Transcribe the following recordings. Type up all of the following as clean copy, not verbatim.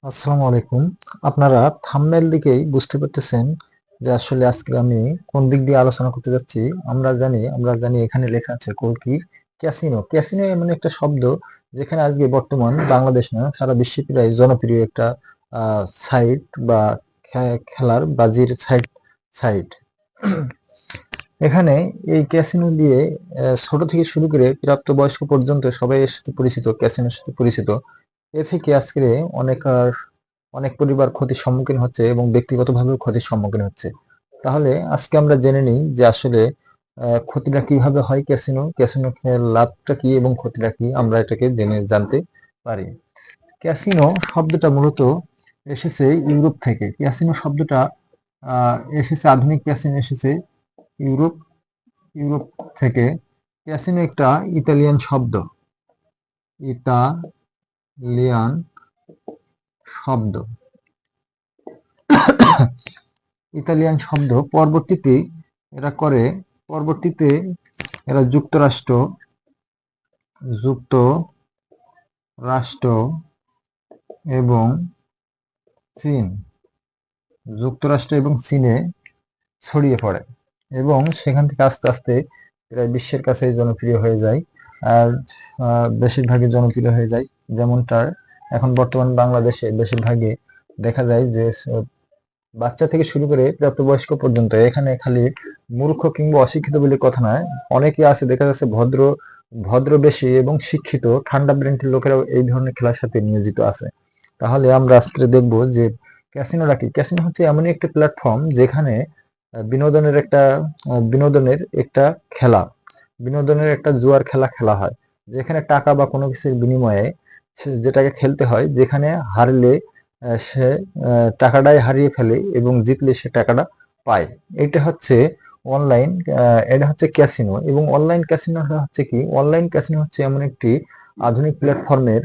আসসালামু আলাইকুম। আপনারা থাম্বনেল দেখেই বুঝতে পারতেছেন যে আসলে আজকে আমি কোন দিক দিয়ে আলোচনা করতে যাচ্ছি। আমরা জানি এখানে লেখা আছে কি ক্যাসিনো। ক্যাসিনো এমন একটা শব্দ যেখানে আজকে বর্তমান বাংলাদেশ না সারা বিশ্বে প্রায় জনপ্রিয় একটা সাইট বা খেলার বাজির সাইট। এখানে এই ক্যাসিনো দিয়ে ছোট থেকে শুরু করে প্রাপ্তবয়স্ক পর্যন্ত সবাই এর সাথে পরিচিত, ক্যাসিনোর সাথে পরিচিত। এ থেকে আজকে অনেক পরিবার ক্ষতির সম্মুখীন হচ্ছে এবং ব্যক্তিগতভাবেও ক্ষতির সম্মুখীন হচ্ছে। তাহলে আজকে আমরা জেনে নিই যে আসলে ক্ষতিটা কিভাবে হয়, ক্যাসিনো লাভটা কি এবং ক্ষতিটা কি, আমরা এটাকে জানতে পারি। ক্যাসিনো শব্দটা মূলত এসেছে ইউরোপ থেকে। ক্যাসিনো শব্দটা এসেছে, আধুনিক ক্যাসিনো এসেছে ইউরোপ ইউরোপ থেকে। ক্যাসিনো একটা ইতালিয়ান শব্দ, ইতালিয়ান শব্দ ইতালিয়ান শব্দ। এরা করে পরবর্তীতে এরা যুক্তরাষ্ট্র এবং চীন যুক্তরাষ্ট্র এবং চীনে ছড়িয়ে পড়ে এবং সেখান থেকে আস্তে আস্তে প্রায় বিশ্বের কাছে জনপ্রিয় হয়ে যায়। আর বেশিরভাগই জনপ্রিয় হয়ে যায়, যেমনটা এখন বর্তমান বাংলাদেশে বেশিরভাগই দেখা যায় যে বাচ্চা থেকে শুরু করে প্রাপ্তবয়স্ক পর্যন্ত এখানে খালি মূর্খ কিংবা অশিক্ষিত বলে কথা নয়, অনেকে আছে দেখা যাচ্ছে ভদ্র বেশি এবং শিক্ষিত ঠান্ডা ব্রেনের লোকেরাও এই ধরনের খেলার সাথে নিয়োজিত আছে। তাহলে আমরা আজকে দেখব যে ক্যাসিনোটা কি। ক্যাসিনো হচ্ছে এমনই একটা প্ল্যাটফর্ম যেখানে বিনোদনের একটা খেলা, বিনোদনের একটা জুয়ার খেলা খেলা হয়, যেখানে টাকা বা কোনো কিছুর বিনিময়ে যেটাকে খেলতে হয়, যেখানে হারলে সে টাকাটাই হারিয়ে ফেলে এবং জিতলে সে টাকাটা পায়। এটা হচ্ছে অনলাইন এটা হচ্ছে ক্যাসিনো। এবং অনলাইন ক্যাসিনো হচ্ছে এমন একটি আধুনিক প্ল্যাটফর্মের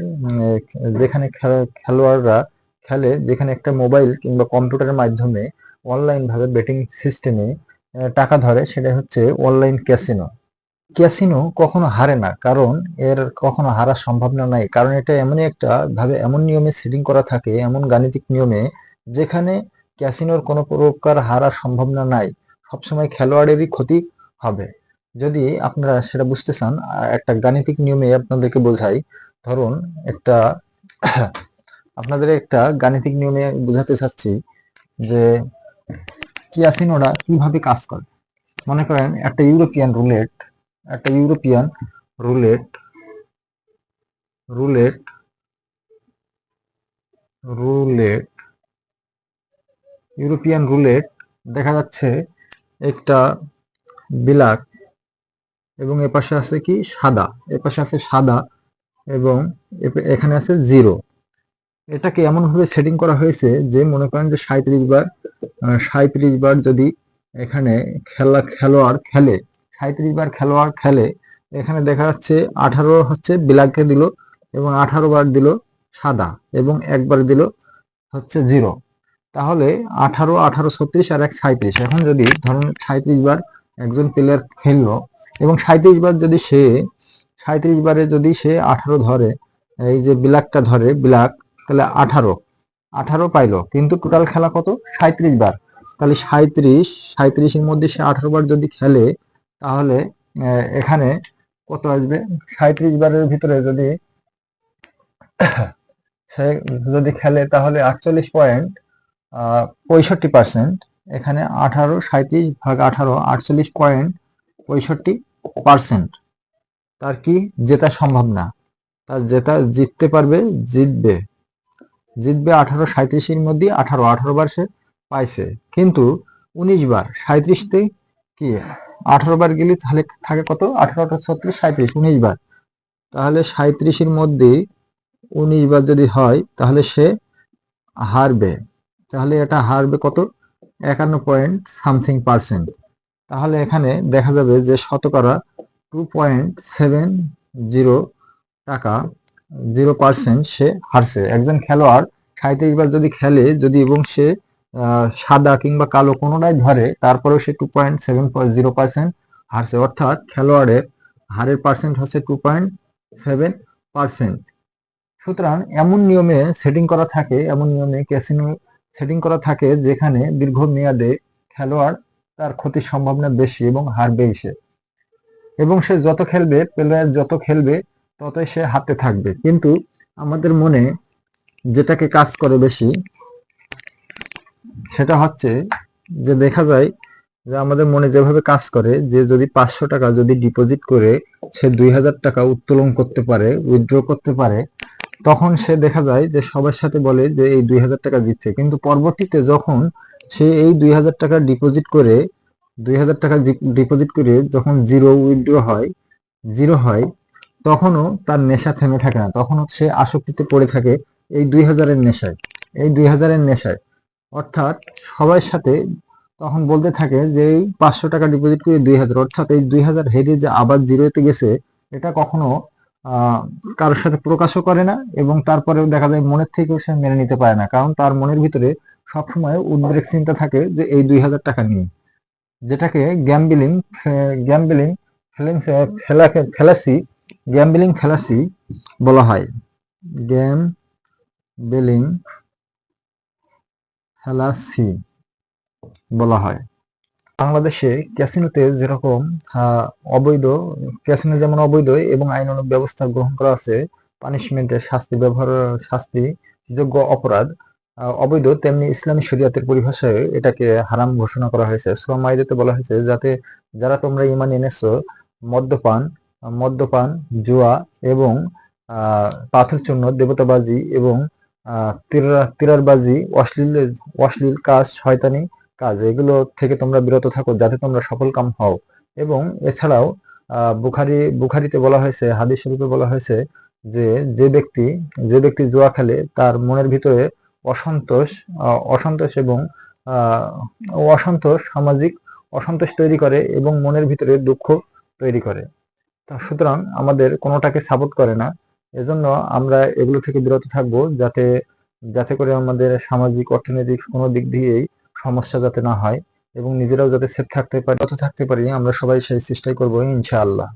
যেখানে খেলোয়াড়রা খেলে, যেখানে একটা মোবাইল কিংবা কম্পিউটারের মাধ্যমে অনলাইন ভাবে বেটিং সিস্টেমে টাকা ধরে, সেটা হচ্ছে অনলাইন ক্যাসিনো। ক্যাসিনো কখনো হারে না, কারণ এর কখনো হারার সম্ভাবনা নাই, কারণ এটা এমনই একটা ভাবে এমন নিয়মে সেটিং করা থাকে, এমন গাণিতিক নিয়মে, যেখানে ক্যাসিনোর কোনো প্রকার হারার সম্ভাবনা নাই। সবসময় খেলোয়াড়েরই ক্ষতি হবে। যদি আপনারা সেটা বুঝতে চান, একটা গাণিতিক নিয়মে আপনাদেরকে বোঝাই। ধরুন একটা আপনাদের একটা গাণিতিক নিয়মে বোঝাতে চাচ্ছি যে ক্যাসিনোটা কিভাবে কাজ করে। মনে করেন একটা European roulette roulette roulette European roulette দেখা যাচ্ছে একটা ব্ল্যাক এবং এপাশে আছে কি সাদা এবং এখানে আছে জিরো। এটাকে এমন ভাবে সেটিং করা হয়েছে যে মনে করেন যে 37 বার যদি এখানে খেলোয়াড় খেলে, 37 বার খেলোয়াড় খেলে, এখানে দেখা যাচ্ছে 18 হচ্ছে ব্ল্যাককে দিল এবং 18 বার দিল সাদা এবং একবার দিল হচ্ছে জিরো। তাহলে 18 18 36 আর 1 37। এখন যদি ধরুন 37 বার একজন প্লেয়ার খেললো এবং 37 বারে যদি সে 18 ধরে, এই যে ব্ল্যাকটা ধরে তাহলে 18 পাইলো, কিন্তু টোটাল খেলা কত? 37 বার। তাহলে 37 এর মধ্যে সে 18 বার যদি খেলে, তাহলে এখানে কত আসবে? 37 বারের ভিতরে যদি সে খেলে, তাহলে 48.65%। এখানে 18 37 ভাগ 18 48.65%। তার কি জেতার সম্ভাবনা, জিততে পারবে, জিতবে জিতবে 18 37-এর মধ্যে 18 বার সে পাইছে। কিন্তু 19 বার 37তে কি 18 বার গেলে তাহলে থাকে কত? 18 18 36 37 19 বার। তাহলে 37-এর মধ্যে 19 বার যদি হয়, তাহলে সে হারবে। তাহলে এটা হারবে কত? 51 পয়েন্ট সামথিং%। তাহলে এখানে দেখা যাবে যে শতকরা 2.70 টাকা 0% সে হারছে। একজন খেলোয়াড় 37 বার যদি খেলে, যদি এবং সে সাদা কিংবা কালো কোনোটাই ধরে, তারপরেও সে 2.70% হারছে। অর্থাৎ খেলোয়াড়ের হারের পার্সেন্ট হচ্ছে 2.7%। সুতরাং এমন নিয়মে সেটিং করা থাকে, এমন নিয়মে ক্যাসিনো সেটিং করা থাকে যেখানে দীর্ঘমেয়াদে খেলোয়াড় তার ক্ষতির সম্ভাবনা বেশি এবং হারবেই সে, এবং সে যত খেলবে, প্লেয়ার যত খেলবে ততই সে হাতে থাকবে। কিন্তু আমাদের মনে যেটাকে কাজ করে বেশি সেটা হচ্ছে যে দেখা যায় যে আমাদের মনে যেভাবে কাজ করে যে যদি 500 টাকা যদি ডিপোজিট করে সে 2000 টাকা উত্তোলন করতে পারে, উইথড্র করতে পারে, তখন সে দেখা যায় যে সবার সাথে বলে যে এই 2000 টাকা দিচ্ছে। কিন্তু পরবর্তীতে যখন সে এই 2000 টাকা ডিপোজিট করে 2000 টাকা ডিপোজিট করে যখন জিরো হয়, তখনও তার নেশা থেমে থাকে না, তখনও সে আসক্তিতে পড়ে থাকে এই 2000-এর নেশায়, এই 2000-এর নেশায়। অর্থাৎ সবার সাথে তখন বলতে থাকে যে এই 500 টাকা ডিপোজিট করে 2000, অর্থাৎ এই 2000 হেরে যে আবার জিরোতে গেছে এটা কখনো আহ কারোর সাথে প্রকাশও করে না, এবং তারপরেও দেখা যায় মনের থেকেও সে মেনে নিতে পারে না, কারণ তার মনের ভিতরে সবসময় উদ্বেগ চিন্তা থাকে যে এই 2000 টাকা নিয়ে, যেটাকে gambling gambling fallacy gambling fallacy বলা হয়। গ্যাম্বলিং ফেলাসি বলা হয়। বাংলাদেশে ক্যাসিনোতে যেরকম আহ, অবৈধ ক্যাসিনো যেমন অবৈধ এবং আইনানুগ ব্যবস্থা গ্রহণ করা আছে, পানিশমেন্টের শাস্তিযোগ্য অপরাধ অবৈধ, তেমনি ইসলামী শরীয়তের পরিভাষায় এটাকে হারাম ঘোষণা করা হয়েছে। সূরা মাইদাতে বলা হয়েছে যাতে যারা তোমরা ঈমান এনেছো মদ্যপান মদ্যপান জুয়া এবং পাথরচূর্ণ, দেবতাবাজি এবং তীরারবাজি, অশ্লীল কাজ, শয়তানি কাজ, এগুলো থেকে তোমরা বিরত থাকো যাতে তোমরা সফলকাম হও। এবং এছাড়াও বুখারীতে বলা হয়েছে, হাদিস শরীফে বলা হয়েছে যে যে ব্যক্তি জুয়া খেলে তার মনের ভিতরে অসন্তোষ অসন্তোষ এবং আহ, সামাজিক অসন্তোষ তৈরি করে এবং মনের ভিতরে দুঃখ তৈরি করে। সুতরাং আমাদের কোনোটাকে সাপোর্ট করে না। এজন্য আমরা এগুলো থেকে বিরত থাকবো যাতে যাতে করে আমাদের সামাজিক অর্থনৈতিক কোনো দিক দিয়েই সমস্যা যাতে না হয় এবং নিজেরাও যাতে সেফ থাকতে পারি, আমরা সবাই সেই চেষ্টাই করবো ইনশাআল্লাহ।